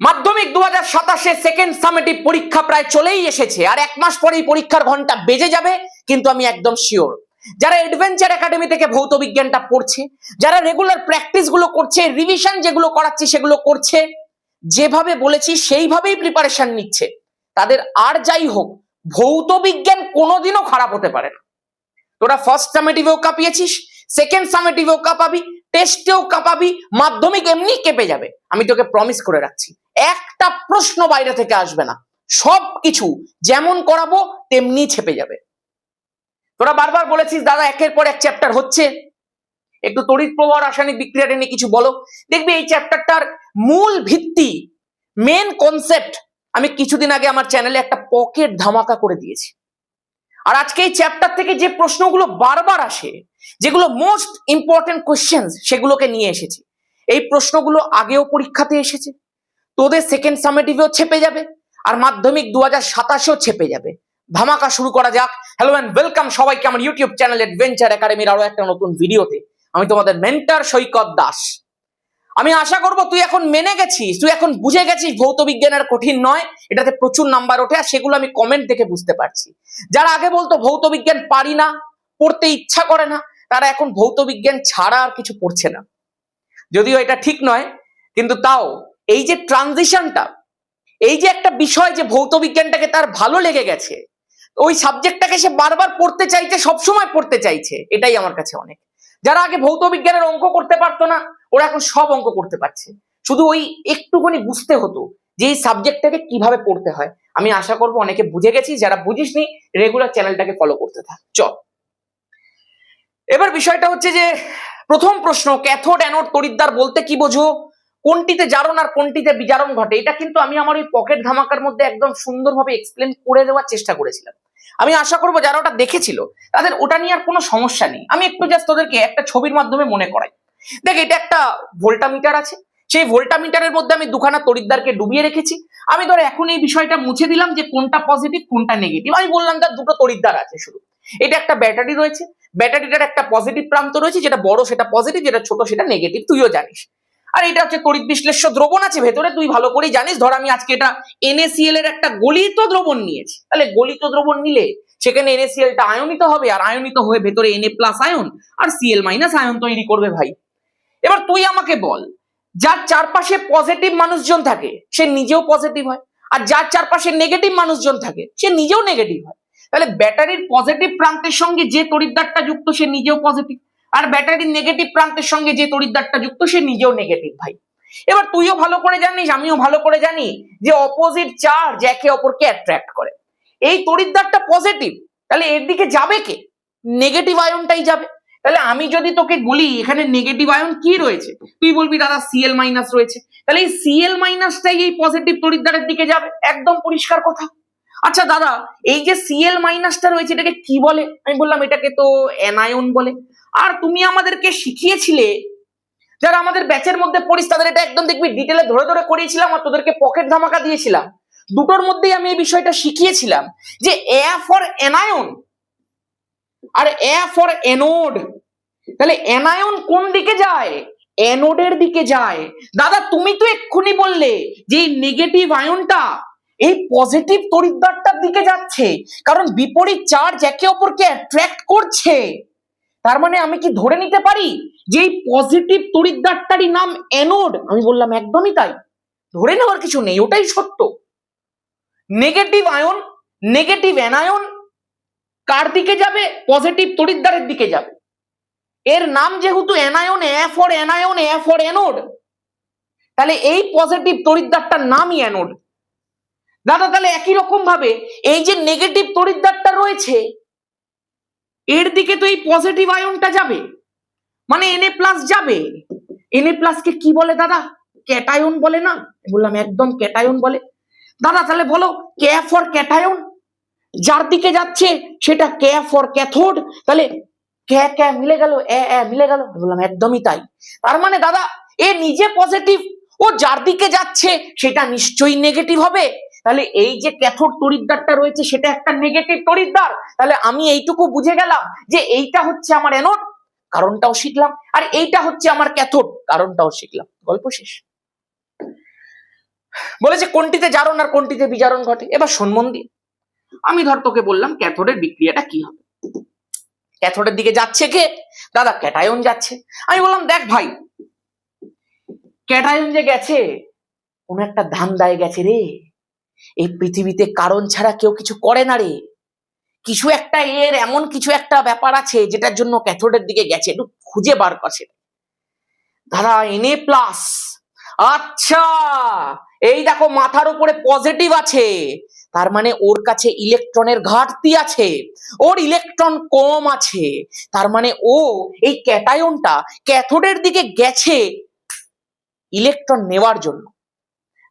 মাধ্যমিক 2027 second summative পরীক্ষা প্রায় চলেই এসেছে, আর এক মাস পরেই পরীক্ষার ঘন্টা বেজে যাবে। কিন্তু আমি একদম শিওর, যারা অ্যাডভেঞ্চার একাডেমি থেকে ভৌত বিজ্ঞানটা পড়ছে, যারা রেগুলার প্র্যাকটিস গুলো করছে, রিভিশন যেগুলো করাচ্ছি সেগুলো করছে, যেভাবে বলেছি সেইভাবেই প্রিপারেশন নিচ্ছে, তাদের আর যাই হোক ভৌত বিজ্ঞান কোনোদিনও খারাপ হতে পারে না। তোরা ফার্স্ট সামেটিভেও কাঁপিয়েছিস, সেকেন্ড সামেটিভেও কাঁপাবি, টেস্টেও কাঁপাবি, মাধ্যমিক এমনি কেঁপে যাবে। আমি তোকে প্রমিস করে রাখছি, একটা প্রশ্ন বাইরে থেকে আসবে না, সবকিছু যেমন করাবো তেমনি ছেপে যাবে। তোরা বারবার বলেছিস দাদা একের পর এক চ্যাপ্টার হচ্ছে, একটু তড়িৎ প্রবাহ রাসায়নিক বিক্রিয়াটা নিয়ে কিছু বলো। দেখবি এই চ্যাপ্টারটার মূল ভিত্তি, মেন কনসেপ্ট আমি কিছুদিন আগে আমার চ্যানেলে একটা পকেট ধামাকা করে দিয়েছি। আর আজকে এই চ্যাপ্টার থেকে যে প্রশ্নগুলো বারবার আসে, যেগুলো মোস্ট ইম্পর্টেন্ট কোশ্চেন, সেগুলোকে নিয়ে এসেছি। এই প্রশ্নগুলো আগেও পরীক্ষাতে এসেছে, তোদের সেকেন্ড সামেটিভেও ছেপে যাবে, আর মাধ্যমিক 2027-এও ছেপে যাবে। ধামাকা শুরু করা যাক। হ্যালো এন্ড ওয়েলকাম সবাইকে আমার ইউটিউব চ্যানেল অ্যাডভেঞ্চার একাডেমির আরো একটা নতুন ভিডিওতে। আমি তোমাদের মেন্টর সৈকত দাস। আমি আশা করব তুই এখন মেনে গেছিস, তুই এখন বুঝে গেছিস ভৌত বিজ্ঞানের কঠিন নয়, এটাতে প্রচুর নাম্বার ওঠে, আর সেগুলো আমি কমেন্ট দেখে বুঝতে পারছি। যারা আগে বলতো ভৌত বিজ্ঞান পারি না, পড়তে ইচ্ছা করে না, তারা এখন ভৌত বিজ্ঞান ছাড়া আর কিছু পড়ছে না। যদিও এটা ঠিক নয়, কিন্তু তাও এই যে ট্রানজিশনটা, এই যে একটা বিষয় যে ভৌত বিজ্ঞানটাকে তার ভালো লেগে গেছে, ওই সাবজেক্টটাকে সে বারবার পড়তে চাইছে, সবসময় পড়তে চাইছে, এটাই আমার কাছে অনেক। যারা আগে ভৌত বিজ্ঞানের অঙ্ক করতে পারতো না, ওরা এখন সব অঙ্ক করতে পারছে। শুধু ওই একটুখানি বুঝতে হতো যে এই সাবজেক্টটাকে কিভাবে পড়তে হয়। আমি আশা করবো অনেকে বুঝে গেছিস, যারা বুঝিসনি রেগুলার চ্যানেলটাকে ফলো করতে থাক। চল এবার বিষয়টা হচ্ছে যে প্রথম প্রশ্ন, ক্যাথোড অ্যানোড তড়িৎদ্বার বলতে কি বোঝো? কোনটিতে জারণ আর কোনটিতে বিজারণ ঘটে? এটা কিন্তু আমি আমার ওই পকেট ধামাকার মধ্যে একদম সুন্দরভাবে এক্সপ্লেন করে দেওয়ার চেষ্টা করেছিলাম। আমি আশা করবো যারা ওটা দেখেছিল তাদের ওটা নিয়ে আর কোনো সমস্যা নেই। আমি একটু জাস্ট তোদেরকে একটা ছবির মাধ্যমে মনে করাই। দেখ, এটা একটা ভোল্টামিটার আছে, সেই ভোল্টামিটারের মধ্যে আমি দুখানা তড়িৎদ্বারকে ডুবিয়ে রেখেছি। আমি ধর এখন এই বিষয়টা মুছে দিলাম যে কোনটা পজিটিভ কোনটা নেগেটিভ। আমি বললাম তার দুটো তড়িৎদ্বার আছে শুধু। এটা একটা ব্যাটারি রয়েছে, ব্যাটারিটার একটা পজিটিভ প্রান্ত রয়েছে, যেটা বড় সেটা পজিটিভ, যেটা ছোট সেটা নেগেটিভ, তুইও জানিস। আর এটা হচ্ছে তড়িৎ বিশ্লেষ্য দ্রবণ আছে ভেতরে, তুই ভালো করেই জানিস। ধর আমি আজকে এটা NaCl এর একটা গলিত দ্রবণ নিয়েছি, তাহলে গলিত দ্রবণ নিলে সেখানে NaClটা আয়নিত হবে, আর আয়নিত হয়ে ভেতরে Na+ আয়ন আর Cl- আয়ন তৈরি করবে ভাই। এবার তুই আমাকে বল, যার চারপাশে পজিটিভ মানুষজন থাকে সে নিজেও পজিটিভ হয়, আর যার চারপাশে নেগেটিভ মানুষজন থাকে সে নিজেও নেগেটিভ হয়। তাহলে ব্যাটারির পজিটিভ প্রান্তের সঙ্গে যে তড়িৎদ্বারটা যুক্ত সে নিজেও পজিটিভ, আর ব্যাটারির নেগেটিভ প্রান্তের সঙ্গে যে তড়িৎদ্বারটা যুক্ত সে নিজেও নেগেটিভ ভাই। এবার তুইও ভালো করে জানিস, আমিও ভালো করে জানি যে অপোজিট চার্জ একে অপরকে অ্যাট্রাক্ট করে। এই তড়িৎদ্বারটা পজিটিভ, তাহলে এর দিকে যাবে কে? নেগেটিভ আয়নটাই যাবে। তাহলে আমি যদি তোকে বলি এখানে নেগেটিভ আয়ন কি রয়েছে, তুই বলবি দাদা Cl- রয়েছে, তাহলে এই Cl- এই পজিটিভ তড়িৎদ্বারের দিকে যাবে, একদম পরিষ্কার কথা। আচ্ছা দাদা, এই যে Cl- রয়েছে এটাকে কি বলে? আমি বললাম এটাকে তো অ্যানায়ন বলে। আর তুমি আমাদেরকে শিখিয়েছিলে, যারা আমাদের ব্যাচের মধ্যে পড়িস তাদের এটা একদম দেখবি ডিটেলে ধরে ধরে করিয়েছিলাম, আর তোদেরকে পকেট ধামাকা দিয়েছিলাম। দুটোর মধ্যেই আমি এই বিষয়টা শিখিয়েছিলাম যে A ফর অ্যানায়ন আর A ফর অ্যানোড। তাহলে অ্যানায়ন কোন দিকে যায়? অ্যানোডের দিকে যায়। দাদা তুমি তো এক্ষুনি বললে যে নেগেটিভ আয়নটা এই পজিটিভ তড়িৎদ্বারটার দিকে যাচ্ছে, কারণ বিপরীত চার্জ একে অপরকে অ্যাট্রাক্ট করছে। তার মানে আমি কি ধরে নিতে পারি যে এই পজিটিভ তড়িৎদ্বারটারই নাম অ্যানোড? আমি বললাম একদমই তাই, ধরে নেওয়ার কিছু নেই, ওটাই সত্য। নেগেটিভ আয়ন, নেগেটিভ অ্যানায়ন কার দিকে যাবে? পজিটিভ তড়িৎদ্বারের দিকে যাবে। এর নাম যেহেতু anion, A for anion, A for anode, তাহলে এই পজিটিভ তড়িৎদ্বারটার নামই অ্যানোড। দাদা তাহলে একই রকম ভাবে এই যে নেগেটিভ তড়িৎদ্বারটা রয়েছে এর দিকে তো এই পজিটিভ আয়নটা যাবে, মানে Na+ যাবে। Na+ কে কি বলে দাদা? ক্যাটায়ন বলে না? বললাম একদম ক্যাটায়ন বলে। দাদা তাহলে বলো K ফর ক্যাটায়ন, যার দিকে যাচ্ছে সেটা K ফর ক্যাথোড, তাহলে ক মিলে গেল, মিলে গেল। বললাম একদমই তাই। তার মানে দাদা এ নিজে পজিটিভ, ও যার দিকে যাচ্ছে সেটা নিশ্চয়ই নেগেটিভ হবে। তাহলে এই যে ক্যাথোড তড়িৎদ্বারটা রয়েছে সেটা একটা নেগেটিভ তড়িৎদ্বার। তাহলে আমি এইটুকু বুঝে গেলাম যে এইটা হচ্ছে আমার অ্যানোড, কারণটাও শিখলাম, আর এইটা হচ্ছে আমার ক্যাথোড, কারণটাও শিখলাম। গল্প শেষ। বলেছে কোনটিতে জারণ আর কোনটিতে বিজারণ ঘটে। এবার শোন মন দিয়ে, আমি ধর তোকে বললাম ক্যাথোডের বিক্রিয়াটা কি হবে। ক্যাথোডের দিকে যাচ্ছে কে? দাদা ক্যাটায়ন যাচ্ছে। আমি বললাম দেখ ভাই, ক্যাটায়ন যে গেছে কোন একটা ধান্দায় গেছে রে। এই পৃথিবীতে কারণ ছাড়া কেউ কিছু করে না রে। কিছু একটা এর এমন কিছু একটা ব্যাপার আছে যেটার জন্য ক্যাথোডের দিকে গেছে, একটু খুঁজে বার করছে। দাদা Na+, আচ্ছা এই দেখো মাথার উপরে পজিটিভ আছে, তার মানে ওর কাছে ইলেকট্রনের ঘাটতি আছে, ওর ইলেকট্রন কম আছে, তার মানে ও এই ক্যাটায়নটা ক্যাথোডের দিকে গেছে ইলেকট্রন নেওয়ার জন্য।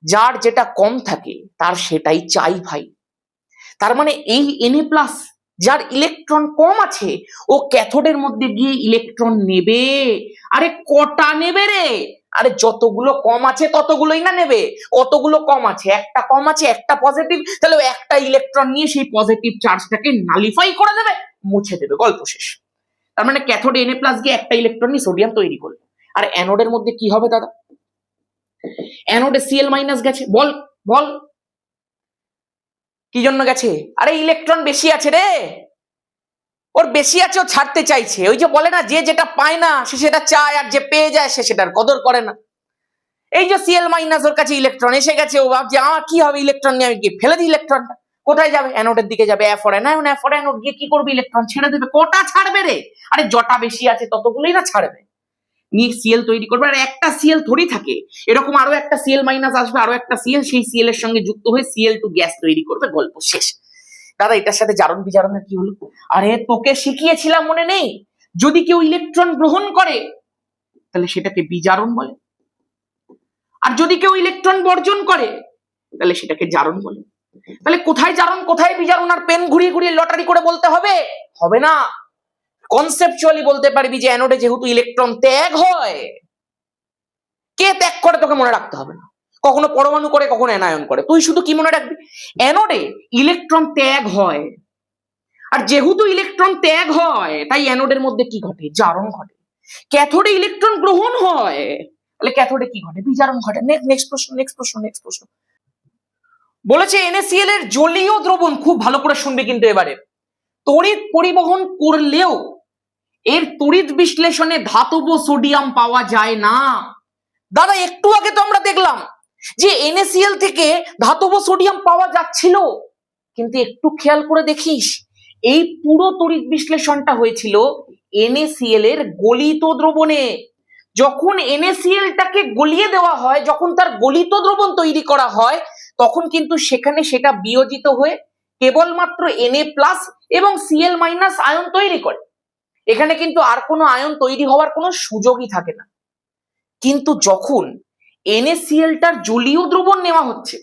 যার যেটা কম থাকে তার সেটাই চাই ভাই। তার মানে এই Na+, যার ইলেকট্রন কম আছে, ও ক্যাথোডের মধ্যে গিয়ে ইলেকট্রন নেবে। আরে কটা নেবে রে? আরে যতগুলো কম আছে ততগুলোই না নেবে। কতগুলো কম আছে? একটা কম আছে, একটা পজিটিভ, তাহলে ও একটা ইলেকট্রন নিয়ে সেই পজিটিভ চার্জটাকে নালিফাই করে দেবে, মুছে দেবে, গল্প শেষ। তার মানে ক্যাথোডে Na+ গিয়ে একটা ইলেকট্রন নিয়ে সোডিয়াম তৈরি করবে। আর অ্যানোডের মধ্যে কি হবে দাদা? অ্যানোডে Cl- গেছে। বল বল কি জন্য গেছে? আরে ইলেকট্রন বেশি আছে রে, ওর বেশি আছে, ও ছাড়তে চাইছে। ওই যে বলে না, যে যেটা পায় না সে সেটা চায়, আর যে পেয়ে যায় সে সেটার কদর করে না। এই যে Cl- ওর কাছে ইলেকট্রন এসে গেছে, ও ভাবছে আমার কি হবে ইলেকট্রন নিয়ে, আমি গিয়ে ফেলে দিই ইলেকট্রনটা। কোথায় যাবে? অ্যানোডের দিকে যাবে। অ্যানোড গিয়ে কি করবে? ইলেকট্রন ছেড়ে দেবে। কটা ছাড়বে রে? আরে যটা বেশি আছে ততগুলোই না ছাড়বে, নিয়ে Cl তৈরি করবে। আর একটা Cl থোড়ি থাকে, এরকম আরো একটা Cl- আসবে, আরো একটা Cl, সেই Cl এর সঙ্গে যুক্ত হয়ে Cl2 গ্যাস তৈরি করবে, গল্প শেষ। দাদা এটার সাথে জারণ বিজারণের কি হলো? আরে তোকে শিখিয়েছিলাম মনে নেই? যদি কেউ ইলেকট্রন গ্রহণ করে তাহলে সেটাকে বিজারণ বলে, আর যদি কেউ ইলেকট্রন বর্জন করে তাহলে সেটাকে জারণ বলে। তাহলে কোথায় জারণ কোথায় বিজারণ আর পেন ঘুরিয়ে ঘুরিয়ে লটারি করে বলতে হবে? হবে না। কনসেপচুয়ালি বলতে পারবি যে অ্যানোডে যেহেতু ইলেকট্রন ত্যাগ হয়, কে ত্যাগ করে তোকে মনে রাখতে হবে না। কখনো পরমাণু করে, কখনো অ্যানায়ন করে। তুই শুধু কি মনে রাখবি? অ্যানোডে ইলেকট্রন ত্যাগ হয়, আর যেহেতু ইলেকট্রন ত্যাগ হয় তাই অ্যানোডের মধ্যে কি ঘটে? জারণ ঘটে। ক্যাথোডে ইলেকট্রন গ্রহণ হয়, তাহলে ক্যাথোডে কি ঘটে? বিজারণ ঘটে। নেক্সট প্রশ্ন। বলেছে NaCl এর জলীয় দ্রবণ, খুব ভালো করে শুনবে কিন্তু এবারে, তড়িৎ পরিবহন করলেও এর তড়িৎ বিশ্লেষণে ধাতব সোডিয়াম পাওয়া যায় না। দাদা একটু আগে তো আমরা দেখলাম যে NaCl থেকে ধাতব সোডিয়াম পাওয়া যাচ্ছিল, কিন্তু একটু খেয়াল করে দেখিস এই পুরো তড়িৎ বিশ্লেষণটা হয়েছিল NaCl এর গলিত দ্রবণে। যখন NaCl-টাকে গলিয়ে দেওয়া হয়, যখন তার গলিত দ্রবণ তৈরি করা হয়, তখন কিন্তু সেখানে সেটা বিয়োজিত হয়ে কেবলমাত্র Na+ এবং Cl- আয়ন তৈরি করে। এখানে কিন্তু আর কোনো আয়ন তৈরি হওয়ার কোনো সুযোগই থাকে না। কিন্তু যখন NaCl-টার জলীয় দ্রবণ নেওয়া হচ্ছে,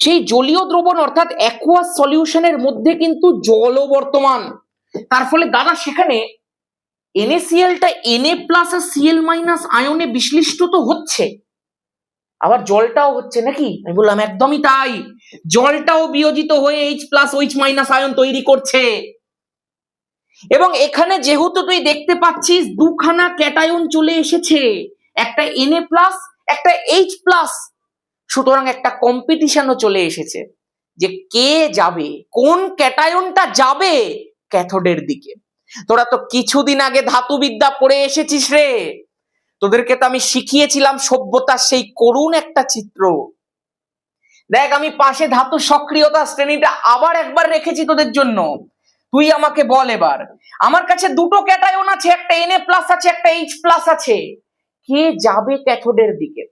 সেই জলীয় দ্রবণ অর্থাৎ অ্যাকুয়াস সলিউশনের মধ্যে কিন্তু জলও বর্তমান। তার ফলে দাদা সেখানে NaCl-টা Na+ আর Cl- আয়নে বিশ্লিষ্ট তো হচ্ছে, আবার জলটাও হচ্ছে নাকি? আমি বললাম একদমই তাই, জলটাও বিয়োজিত হয়ে H+OH- আয়ন তৈরি করছে। এবং এখানে যেহেতু তুই দেখতে পাচ্ছিস দুখানা ক্যাটায়ন চলে এসেছে, একটা Na+, একটা H+, সুতরাং একটা কম্পিটিশনও চলে এসেছে যে কে যাবে, কোন ক্যাটায়নটা যাবে ক্যাথোডের দিকে। তোরা তো কিছুদিন আগে ধাতুবিদ্যা পড়ে এসেছিস রে, তোদেরকে তো আমি শিখিয়েছিলাম সভ্যতার সেই করুণ একটা চিত্র। দেখ আমি পাশে ধাতু সক্রিয়তা শ্রেণীটা আবার একবার রেখেছি তোদের জন্য। তুই আমাকে বল এবার, আমার কাছে দুটো ক্যাটায়ন আছে, একটা Na+ আছে, একটা H+ আছে, কে যাবে ক্যাথোডের দিকে?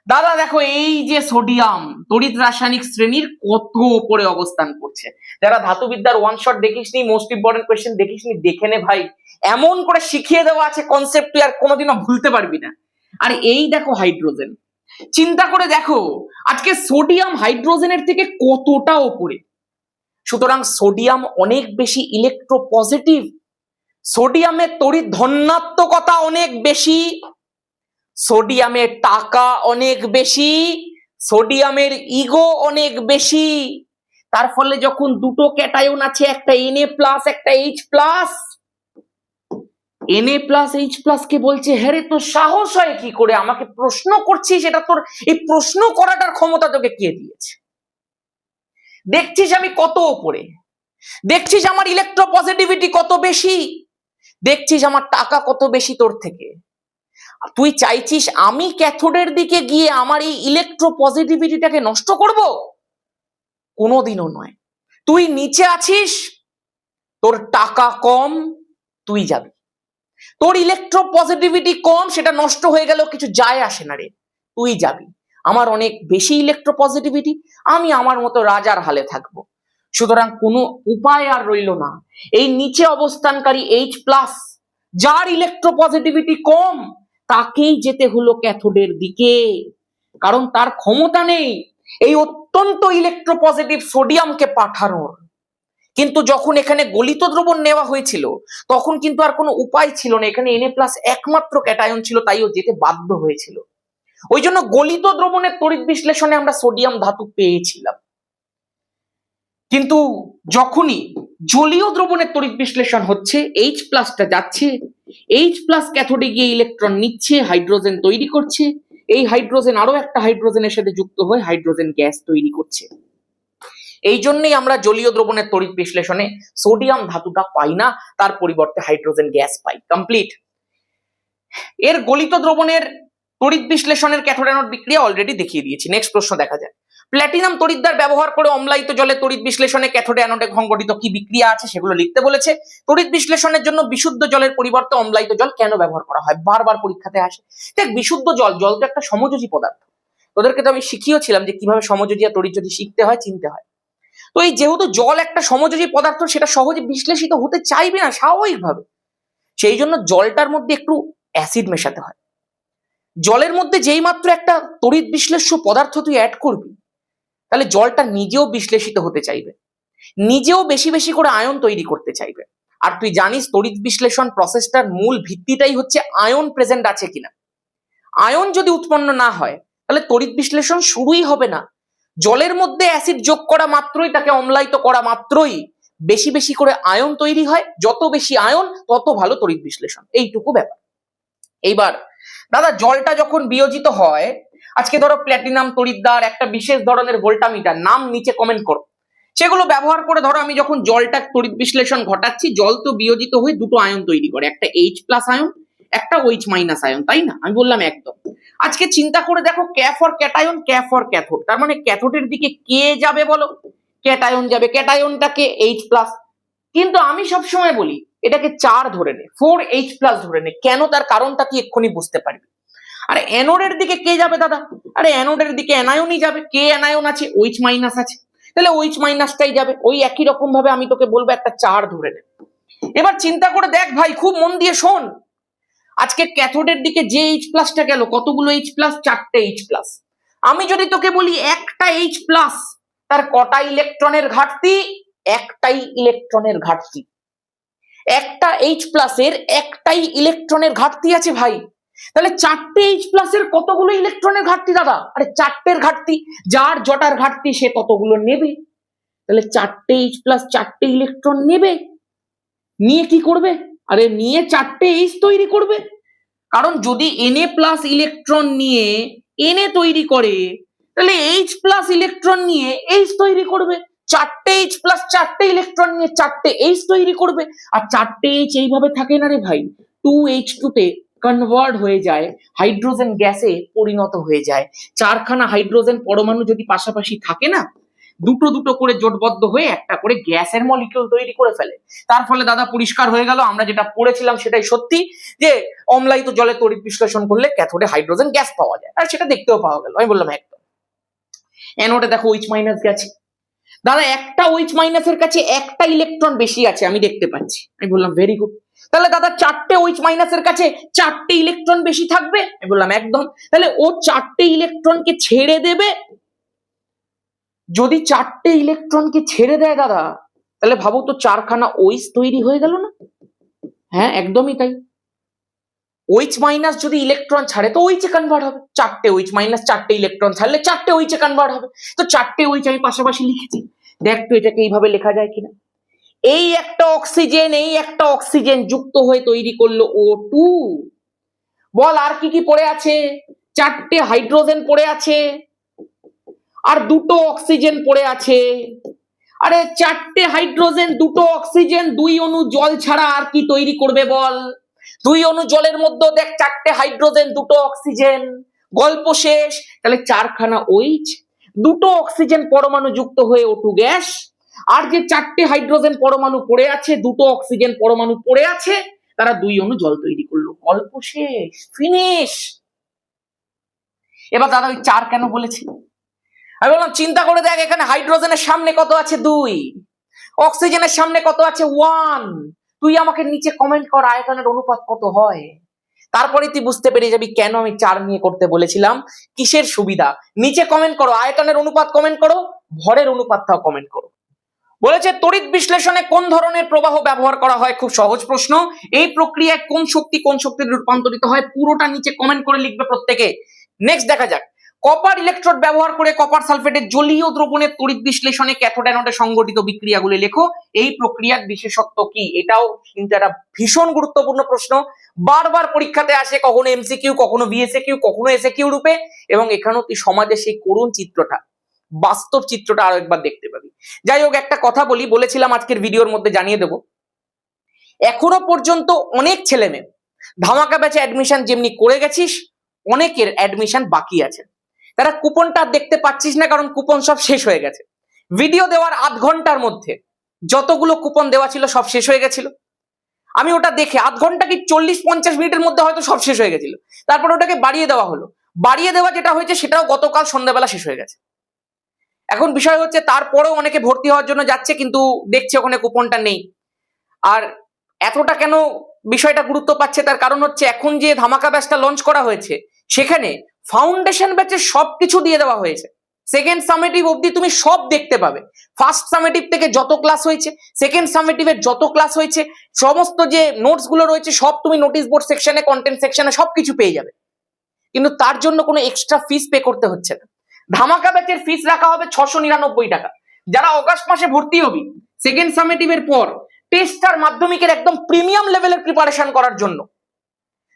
দাদা দেখো এই যে সোডিয়াম তড়িৎ রাসায়নিক শ্রেণীর কত উপরে অবস্থান করছে। যারা ধাতুবিদ্যার ওয়ান শট দেখিসনি, মোস্ট ইম্পর্টেন্ট কোয়েশ্চেন দেখিসনি, দেখে নে ভাই, এমন করে শিখিয়ে দেওয়া আছে কনসেপ্ট তুই আর কোনোদিনও ভুলতে পারবি না। আর এই দেখো হাইড্রোজেন, চিন্তা করে দেখো আজকে সোডিয়াম হাইড্রোজেনের থেকে কতটা উপরে। সুতরাং সোডিয়াম অনেক বেশি ইলেকট্রোপজিটিভ, সোডিয়ামের তড়িৎ ধনাত্মকতা অনেক বেশি, সোডিয়ামের টাকা অনেক বেশি, সোডিয়ামের ইগো অনেক বেশি। তার ফলে যখন দুটো ক্যাটায়ন আছে, একটা Na+, একটা H+, Na+H+ কে বলছে হ্যাঁ রে তোর সাহস হয় কি করে আমাকে প্রশ্ন করছিস, এটা তোর এই প্রশ্ন করাটার ক্ষমতা তোকে কে দিয়েছে? দেখছিস আমি কত উপরে, দেখছিস আমার ইলেকট্রোপজিটিভিটি কত বেশি, দেখছিস আমার টাকা কত বেশি তোর থেকে, তুই চাইছিস আমি ক্যাথোডের দিকে গিয়ে আমার এই ইলেকট্রোপজিটিভিটিটাকে নষ্ট করব? কোনোদিনও নয়। তুই নিচে আছিস, তোর টাকা কম, তুই যাবি, তোর ইলেকট্রোপজিটিভিটি কম, সেটা নষ্ট হয়ে গেলেও কিছু যায় আসে না রে, তুই যাবি। আমার অনেক বেশি ইলেকট্রোপজিটিভিটি, আমি আমার মতো রাজার হালে থাকবো। সুতরাং কোনো উপায় আর রইল না, এই নিচে অবস্থানকারী H+, যার ইলেকট্রোপজিটিভিটি কম, তাকেই যেতে হলো ক্যাথোডের দিকে, কারণ তার ক্ষমতা নেই এই অত্যন্ত ইলেকট্রোপজিটিভ সোডিয়ামকে পাঠানোর। কিন্তু যখন এখানে গলিত দ্রবণ নেওয়া হয়েছিল তখন কিন্তু আর কোনো উপায় ছিল না, এখানে Na+ একমাত্র ক্যাটায়ন ছিল, তাই ও যেতে বাধ্য হয়েছিল। ওই জন্য গলিত দ্রবণের তড়িৎ বিশ্লেষণে আমরা সোডিয়াম ধাতু পেয়েছিলাম, কিন্তু যখনই জলীয় দ্রবণের তড়িৎ বিশ্লেষণ হচ্ছে, H+টা যাচ্ছে, H+ ক্যাথোডে গিয়ে ইলেকট্রন নিচ্ছে, হাইড্রোজেন তৈরি করছে, এই হাইড্রোজেন আরো একটা হাইড্রোজেনের সাথে যুক্ত হয়ে হাইড্রোজেন গ্যাস তৈরি করছে। এই জন্যই আমরা জলীয় দ্রবণের তড়িৎ বিশ্লেষণে সোডিয়াম ধাতুটা পাই না, তার পরিবর্তে হাইড্রোজেন গ্যাস পাই। কমপ্লিট। এর গলিত দ্রবণের তড়িৎ বিশ্লেষণের ক্যাথোড অ্যানোড বিক্রিয়া অলরেডি দেখিয়ে দিয়েছি। নেক্সট প্রশ্ন দেখা যায়, প্ল্যাটিনাম তড়িৎদ্বার ব্যবহার করে অম্লায়িত জলে তড়িৎ বিশ্লেষণে ক্যাথোডে অ্যানোডে সংঘটিত কি বিক্রিয়া আছে সেগুলো লিখতে বলেছে। তড়িৎ বিশ্লেষণের জন্য বিশুদ্ধ জলের পরিবর্তে অম্লায়িত জল কেন ব্যবহার করা হয়, বারবার পরীক্ষাতে আসে। দেখ, বিশুদ্ধ জল, জল তো একটা সমযোজী পদার্থ, তোদেরকে তো আমি শিখিয়েছিলাম যে কিভাবে সমযোজী আর তড়িৎযোজী শিখতে হয়, চিনতে হয়। তো এই যেহেতু জল একটা সমযোজী পদার্থ, সেটা সহজে বিশ্লেষিত হতে চাইবে না স্বাভাবিকভাবে, সেই জন্য জলটার মধ্যে একটু অ্যাসিড মেশাতে হয়। জলের মধ্যে যেই মাত্র একটা তড়িৎ বিশ্লেষ্য পদার্থ তুই অ্যাড করবি, তাহলে জলটা নিজেও বিশ্লেষিত হতে চাইবে, নিজেও বেশি বেশি করে আয়ন তৈরি করতে চাইবে। আর তুই জানিস তড়িৎ বিশ্লেষণ প্রসেসটার মূল ভিত্তিটাই হচ্ছে আয়ন প্রেজেন্ট আছে কিনা। আয়ন যদি উৎপন্ন না হয় তাহলে তড়িৎ বিশ্লেষণ শুরুই হবে না। জলের মধ্যে অ্যাসিড যোগ করা মাত্রই, তাকে অম্লায়িত করা মাত্রই বেশি বেশি করে আয়ন তৈরি হয়, যত বেশি আয়ন তত ভালো তড়িৎ বিশ্লেষণ, এইটুকু ব্যাপার। এইবার দাদা, জলটা যখন বিয়োজিত হয়, আজকে ধরো প্ল্যাটিনাম তড়িৎদ্বার, একটা বিশেষ ধরনের ভোল্টামিটার, নাম নিচে কমেন্ট করো, সেগুলো ব্যবহার করে ধরো আমি যখন জলটা তড়িৎ বিশ্লেষণ ঘটাচ্ছি, জল তো বিয়োজিত হয়ে দুটো আয়ন তৈরি করে, একটা H+ আয়ন, একটা OH- আয়ন, তাই না? আমি বললাম একদম। আজকে চিন্তা করে দেখো, ক্যা ফর ক্যাটায়ন, ক্যা ফর ক্যাথোড, তার মানে ক্যাথোডের দিকে কে যাবে বলো? ক্যাটায়ন যাবে, ক্যাটায়নটাকে H+। কিন্তু আমি সবসময় বলি এটাকে 4 ধরে নে, 4H+ ধরে নে। কেন? তার কারণটা তুই এক্ষুনি বুঝতে পারবি। আরে অ্যানোডের দিকে কে যাবে দাদা? আরে অ্যানোডের দিকে অ্যানায়নই যাবে। কে অ্যানায়ন আছে? OH- আছে, তাহলে OH- যাবে। ওই একই রকম ভাবে আমি তোকে বলবো একটা 4 ধরে নে। এবার চিন্তা করে দেখ ভাই, খুব মন দিয়ে শোন, আজকে ক্যাথোডের দিকে যে H+টা গেল, কতগুলো H+? 4টে H+। আমি যদি তোকে বলি একটা H+, তার কটা ইলেকট্রনের ঘাটতি? একটাই ইলেকট্রনের ঘাটতি। একটা H+ এর একটাই ইলেকট্রনের ঘাটতি আছে ভাই। তাহলে 4টে H+ এর কতগুলো ইলেকট্রনের ঘাটতি দাদা? আরে 4টের ঘাটতি, যার জটার ঘাটতি সে ততগুলো নেবে। তাহলে 4টে H+ 4টে ইলেকট্রন নেবে, নিয়ে কি করবে? আরে নিয়ে 4টে H তৈরি করবে। কারণ যদি Na+ ইলেকট্রন নিয়ে Na তৈরি করে, তাহলে H+ ইলেকট্রন নিয়ে H তৈরি করবে। 4টে H+ 4টে ইলেকট্রন নিয়ে 4টে H তৈরি করবে। আর 4টে H এইভাবে থাকে না রে ভাই, 2H2 তে কনভার্ট হয়ে যায়, হাইড্রোজেন গ্যাসে পরিণত হয়ে যায়। 4খানা হাইড্রোজেন পরমাণু যদি পাশাপাশি থাকে না, দুটো দুটো করে জোটবদ্ধ হয়ে একটা করে গ্যাসের মলিকিউল তৈরি করে ফেলে। তার ফলে দাদা পরিষ্কার হয়ে গেল, আমরা যেটা পড়েছিলাম সেটাই সত্যি, যে অম্লায়িত জলে তড়িৎ বিশ্লেষণ করলে ক্যাথোডে হাইড্রোজেন গ্যাস পাওয়া যায়, আর সেটা দেখতেও পাওয়া গেল। আমি বললাম একদম। অ্যানোডে দেখো OH- গেছে দাদা, একটা OH- এর কাছে একটা ইলেকট্রন বেশি আছে, আমি দেখতে পাচ্ছি। আমি বললাম ভেরি গুড। তাহলে দাদা 4টে OH- এর কাছে 4টে ইলেকট্রন বেশি থাকবে? আমি বললাম একদম। তাহলে ও 4টে ইলেকট্রনকে ছেড়ে দেবে। যদি 4টে ইলেকট্রনকে ছেড়ে দেয় দাদা, তাহলে ভাবো তো 4খানা OH তৈরি হয়ে গেল না? হ্যাঁ, একদমই তাই। OH- যদি ইলেকট্রন ছাড়ে তো OH এ কনভার্ট হবে। 4টে OH- 4টে ইলেকট্রন ছাড়লে 4টে OH এ কনভার্ট হবে। তো 4টে OH আমি পাশাপাশি লিখেছি, দেখ তো এটাকে এইভাবে লেখা যায় কিনা। এই একটা অক্সিজেন যুক্ত হয়ে তৈরি করলো O2। বল আর কি কি পড়ে আছে? 4টে হাইড্রোজেন পড়ে আছে আর 2টো অক্সিজেন পড়ে আছে। আরে 4টে হাইড্রোজেন 2টো অক্সিজেন 2 অণু জল ছাড়া আর কি তৈরি করবে বল? 2 অণু জলের মধ্যে দেখ 4টে হাইড্রোজেন 2টো অক্সিজেন, গল্প শেষ। তাহলে 4খানা OH, 2টো অক্সিজেন পরমাণু যুক্ত হয়ে O2 গ্যাস, আর যে 4টে হাইড্রোজেন পরমাণু পড়ে আছে 2টো অক্সিজেন পরমাণু পড়ে আছে, তারা 2 অণু জল তৈরি করলো। গল্প শেষ, ফিনিশ। এবার দাদা ওই 4 কেন বলেছি? আমি বললাম চিন্তা করে দেখ, এখানে হাইড্রোজেনের সামনে কত আছে? 2। অক্সিজেনের সামনে কত আছে? 1। তুই আমাকে নিচে কমেন্ট কর আয়তনের অনুপাত কত হয়, তারপরে তুই বুঝতে পেরে যাবি কেন আমি 4 নিয়ে করতে বলেছিলাম, কিসের সুবিধা। নিচে কমেন্ট করো, আয়তনের অনুপাত কমেন্ট করো, ভরের অনুপাতটাও কমেন্ট করো। বলেছে তড়িৎ বিশ্লেষণে কোন ধরনের প্রবাহ ব্যবহার করা হয়? খুব সহজ প্রশ্ন। এই প্রক্রিয়ায় কোন শক্তিতে রূপান্তরিত হয়? পুরোটা নিচে কমেন্ট করে লিখবে প্রত্যেকে। নেক্সট দেখা যাক, কপার ইলেকট্রোড ব্যবহার করে কপার সালফেটের জলীয় দ্রবণের তড়িৎ বিশ্লেষণে ক্যাথোড অ্যানোডে সংঘটিত বিক্রিয়াগুলি লেখো। এই প্রক্রিয়ার বিশেষত্ব কি? এটাও কিন্তু একটা ভীষণ গুরুত্বপূর্ণ প্রশ্ন, বারবার পরীক্ষাতে আসে, কখনো MCQ, কখনো VSQ, কখনো SAQ রূপে, এবং এখানেও তুই সমাজে সেই করুণ চিত্রটা, বাস্তব চিত্রটা আরো একবার দেখতে পাবি। যাই হোক, একটা কথা বলেছিলাম আজকের ভিডিওর মধ্যে জানিয়ে দেব, এখনো পর্যন্ত অনেক ছেলে মেয়ে ধামাকা ব্যাচে অ্যাডমিশন যেমনি করে গেছিস, অনেকের অ্যাডমিশন বাকি আছে। তারা কুপনটা দেখতে পাচ্ছিস না, কারণ কুপন সব শেষ হয়ে গেছে। ভিডিও দেওয়ার আধ ঘন্টার মধ্যে যতগুলো কুপন দেওয়া ছিল সব শেষ হয়ে গেছিল। আমি ওটা দেখে আধ ঘন্টা কি 40-50 মিনিটের মধ্যে হয়তো সব শেষ হয়ে গেছিল। তারপর ওটাকে বাড়িয়ে দেওয়া হলো। বাড়িয়ে দেওয়া যেটা হয়েছে সেটাও গতকাল সন্ধ্যাবেলা শেষ হয়ে গেছে। এখন বিষয় হচ্ছে তারপরেও অনেকে ভর্তি হওয়ার জন্য যাচ্ছে, কিন্তু দেখছে ওখানে কুপনটা নেই। আর এতটা কেন বিষয়টা গুরুত্ব পাচ্ছে, তার কারণ হচ্ছে এখন যে ধামাকা ব্যাচটা লঞ্চ করা হয়েছে সেখানে ফাউন্ডেশন ব্যাচের সবকিছু দিয়ে দেওয়া হয়েছে। সেকেন্ড সামেটিভ অবধি তুমি সব দেখতে পাবে। ফার্স্ট সামেটিভ থেকে যত ক্লাস হয়েছে, সেকেন্ড সামেটিভের যত ক্লাস হয়েছে, সমস্ত যে নোটস গুলো রয়েছে সব তুমি নোটিশ বোর্ড সেকশনে, কন্টেন্ট সেকশনে সবকিছু পেয়ে যাবে। কিন্তু তার জন্য কোনো এক্সট্রা ফিস পে করতে হচ্ছে না। ধামাকা ব্যাচের ফিস রাখা হবে 699 টাকা। যারা অগাস্ট মাসে ভর্তি হবি সেকেন্ড সামেটিভের পর টেস্ট আর মাধ্যমিকের একদম প্রিমিয়াম লেভেলের প্রিপারেশন করার জন্য,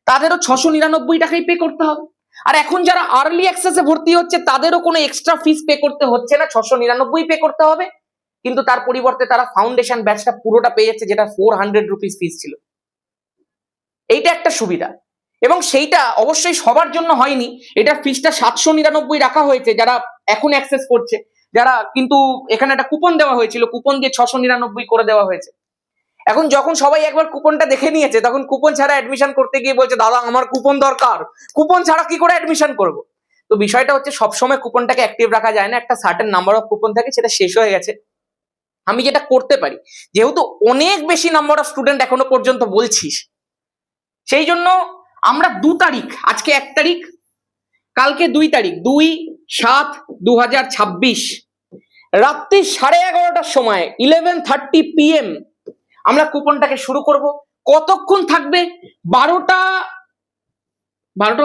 তাদেরও 699 টাকাই পে করতে হবে। আর এখন যারা আর্লি অ্যাক্সেসে ভর্তি হচ্ছে তাদেরও কোনো এক্সট্রা ফিস পে করতে হচ্ছে না, 699 পে করতে হবে। কিন্তু তার পরিবর্তে তারা ফাউন্ডেশন ব্যাচটা পুরোটা পেয়ে যাচ্ছে, যেটা 400 রুপিস ফিস ছিল। এইটা একটা সুবিধা, এবং সেইটা অবশ্যই সবার জন্য হয়নি। এটা ফিসটা 799 রাখা হয়েছে যারা এখন অ্যাক্সেস করছে, যারা কিন্তু এখানে একটা কুপন দেওয়া হয়েছিল, কুপন দিয়ে 699 করে দেওয়া হয়েছে। এখন যখন সবাই একবার কুপনটা দেখে নিয়েছে, তখন কুপন ছাড়া অ্যাডমিশন করতে গিয়ে বলছে দাদা আমার কুপন দরকার, কুপন ছাড়া কি করে অ্যাডমিশন করব? তো বিষয়টা হচ্ছে সবসময় কুপনটাকে অ্যাক্টিভ রাখা যায় না, একটা সার্টেন নাম্বার অফ কুপন থাকে, সেটা শেষ হয়ে গেছে। আমি যেটা করতে পারি, যেহেতু অনেক বেশি নাম্বার অফ স্টুডেন্ট এখনো পর্যন্ত বলছিস, সেই জন্য আমরা 2 তারিখ, আজকে 1 তারিখ, কালকে 2 তারিখ, 2/7/2026 রাত্রি 11:30টার সময় 11:30 PM আমরা কুপনটাকে শুরু করব। কতক্ষণ থাকবে? 12টা